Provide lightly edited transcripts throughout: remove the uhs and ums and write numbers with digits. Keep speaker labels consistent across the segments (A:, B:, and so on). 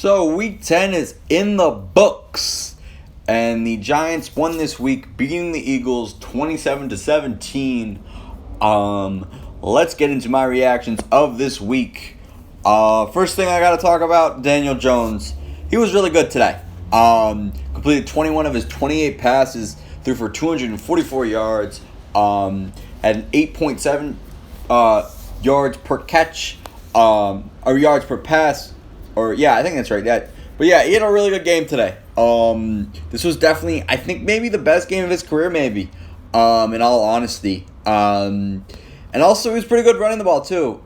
A: So week 10 is in the books. And the Giants won this week, beating the Eagles 27-17. Let's get into my reactions of this week. First thing I got to talk about, Daniel Jones. He was really good today. Completed 21 of his 28 passes, threw for 244 yards, had an 8.7 yards per catch, or yards per pass. I think that's right. But yeah, he had a really good game today. This was definitely, I think, maybe the best game of his career, maybe, in all honesty. And also, he was pretty good running the ball, too.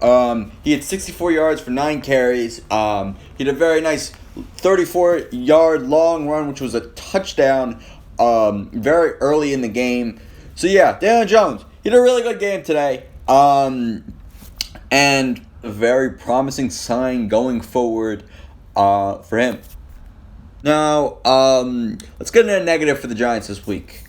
A: He had 64 yards for 9 carries. He had a very nice 34-yard long run, which was a touchdown very early in the game. So, yeah, Daniel Jones, he had a really good game today. And a very promising sign going forward for him. Now, let's get into a negative for the Giants this week.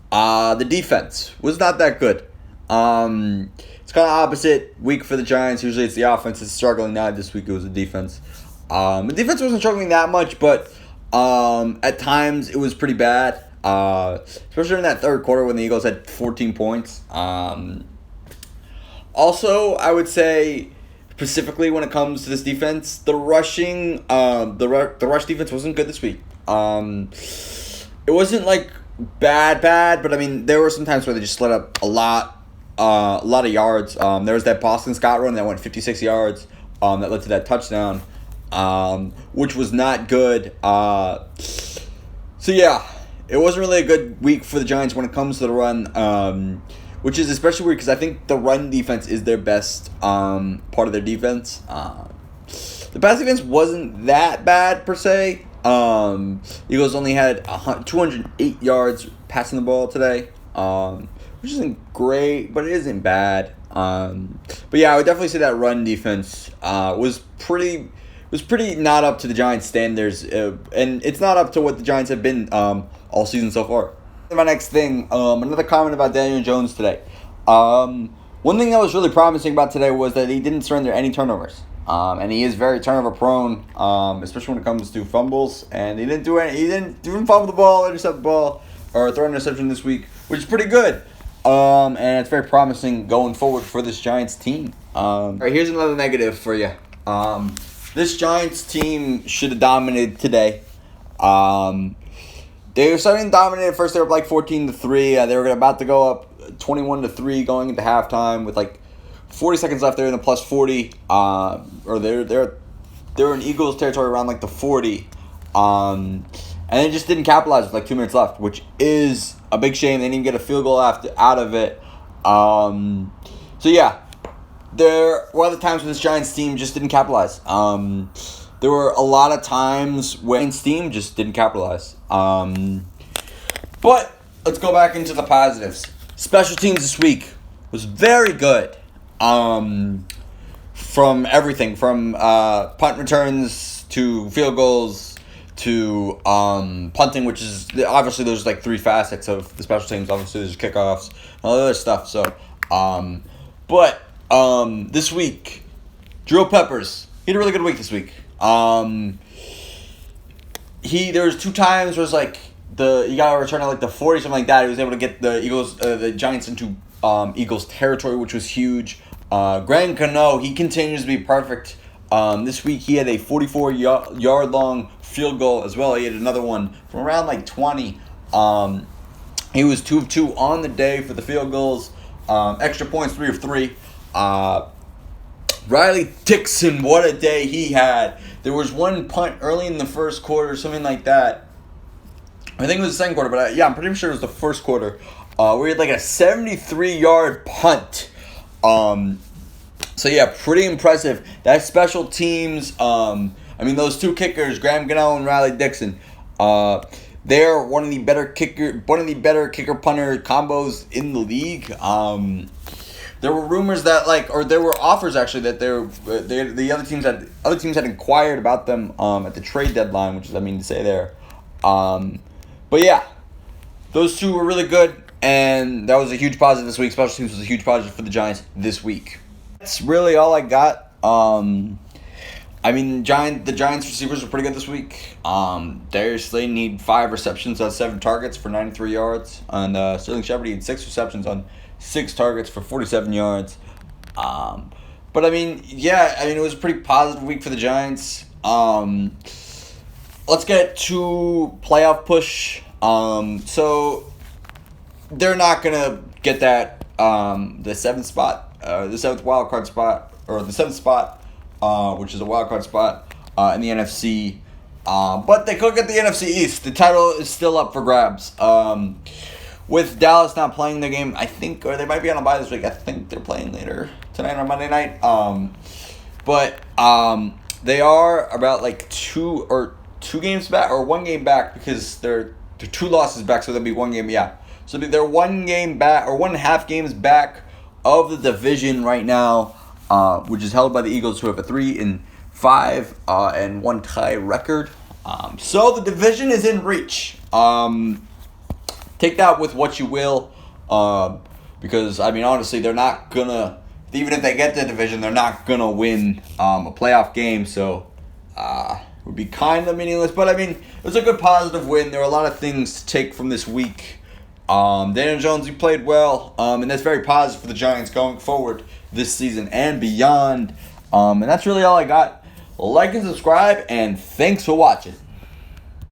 A: The defense was not that good. It's kind of opposite week for the Giants. Usually it's the offense that's struggling. Now this week it was the defense. The defense wasn't struggling that much, but at times it was pretty bad. Especially in that third quarter when the Eagles had 14 points. Also, I would say, specifically when it comes to this defense, the rushing, the rush defense wasn't good this week. It wasn't like bad, but I mean there were some times where they just let up a lot of yards. There was that Boston Scott run that went 56 yards, that led to that touchdown, which was not good. So yeah, it wasn't really a good week for the Giants when it comes to the run. Which is especially weird because I think the run defense is their best part of their defense. The pass defense wasn't that bad per se. Eagles only had 208 yards passing the ball today, which isn't great, but it isn't bad. But yeah, I would definitely say that run defense was pretty not up to the Giants' standards, and it's not up to what the Giants have been all season so far. My next thing, another comment about Daniel Jones today. One thing that was really promising about today was that he didn't surrender any turnovers. And he is very turnover prone, especially when it comes to fumbles. And he didn't even fumble the ball, intercept the ball, or throw an interception this week, which is pretty good. And it's very promising going forward for this Giants team. All right, here's another negative for you. This Giants team should have dominated today. They were starting to dominate at first. They were up like 14-3. They were about to go up 21-3 going into halftime with like 40 seconds left. They're in the plus 40. Or they're in Eagles territory around like the 40. And they just didn't capitalize with like 2 minutes left, which is a big shame. They didn't get a field goal out of it. So yeah, there were other times when this Giants team just didn't capitalize. There were a lot of times when this team just didn't capitalize. But let's go back into the positives. Special teams this week was very good. From everything, from punt returns to field goals to punting, which is obviously there's like 3 facets of the special teams. Obviously there's kickoffs and all the other stuff. So, this week, Drew Peppers, he had a really good week this week. There was 2 times where it was like he got a return at like the 40, something like that. He was able to get the Giants into Eagles territory, which was huge. Graham Cano, he continues to be perfect. This week he had a 44-yard long field goal as well. He had another one from around like 20. He was 2 of 2 on the day for the field goals. Extra points, 3 of 3. Riley Dixon, what a day he had. There was one punt early in the first quarter, something like that. I think it was the second quarter, but I'm pretty sure it was the first quarter. We had like a 73-yard punt. So yeah, pretty impressive. That special teams, those 2 kickers, Graham Gano and Riley Dixon, they're one of the better kicker punter combos in the league. There were rumors that there were offers actually that the other teams had inquired about them at the trade deadline, which is to say there. But yeah, those 2 were really good, and that was a huge positive this week. Special teams was a huge positive for the Giants this week. That's really all I got. I mean, the Giants receivers were pretty good this week. Darius Slayton need 5 receptions on 7 targets for 93 yards. And Sterling Shepard had 6 receptions on 6 targets for 47 yards. But I mean, it was a pretty positive week for the Giants. Let's get to playoff push. So they're not gonna get that the 7th spot, the 7th wild card spot, or the 7th spot, which is a wild card spot in the NFC. But they could get the NFC East. The title is still up for grabs. With Dallas not playing the game, I think, or they might be on a bye this week. I think they're playing later tonight or Monday night. But they are about like two games back, or 1 game back, because they're 2 losses back, so they'll be 1 game. Yeah, so they're 1 game back, or 1.5 games back of the division right now, which is held by the Eagles, who have a 3-5 and 1 tie record. So the division is in reach. Take that with what you will, because, I mean, honestly, they're not gonna, even if they get the division, they're not gonna win a playoff game, so it would be kind of meaningless. But, I mean, it was a good positive win. There are a lot of things to take from this week. Daniel Jones, he played well, and that's very positive for the Giants going forward this season and beyond. And that's really all I got. Like and subscribe, and thanks for watching.